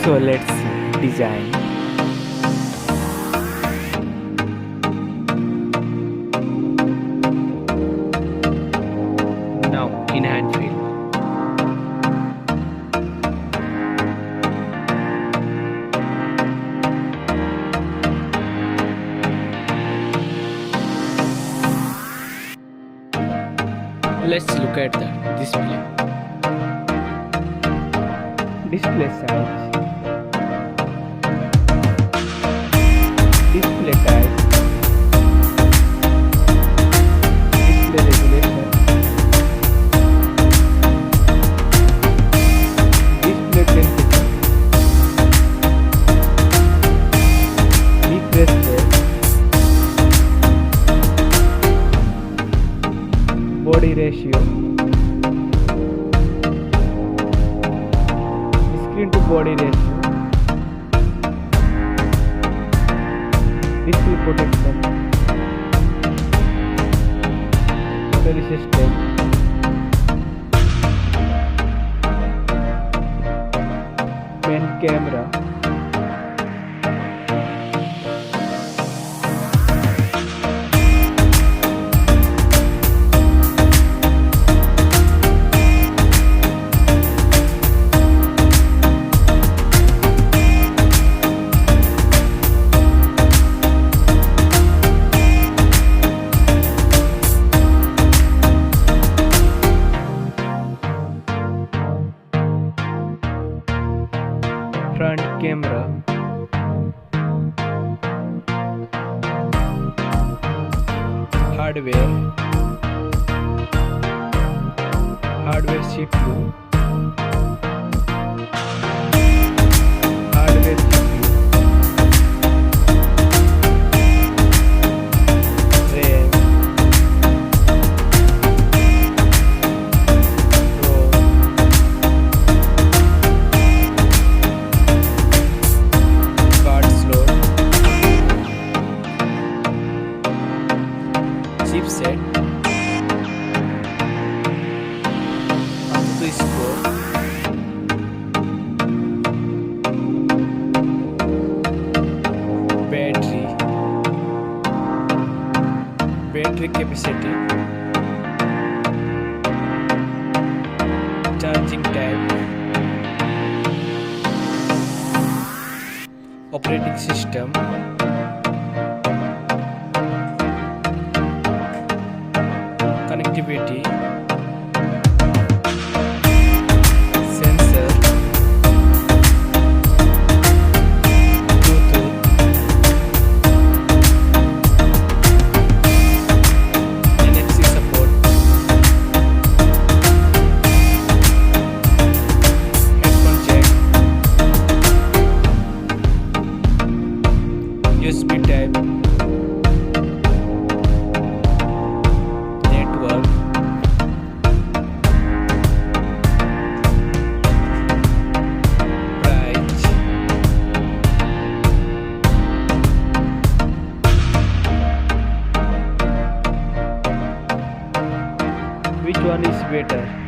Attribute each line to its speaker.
Speaker 1: So let's see design. Now in hand feel. Let's look at the display. Display size. Display type. Display resolution. Display density. Refresh rate. Body ratio. Screen to body ratio. Display protection. Battery system. Main camera. Front camera. Hardware. Hardware CPU. Hardware CPU. RAM. ROM. Card slot. Chipset. Antutu score. Battery. Battery capacity. Charging type. Operating system. Connectivity. Sensor. Bluetooth. NFC support. Headphone jack. USB type. Network. Price. Which one is better?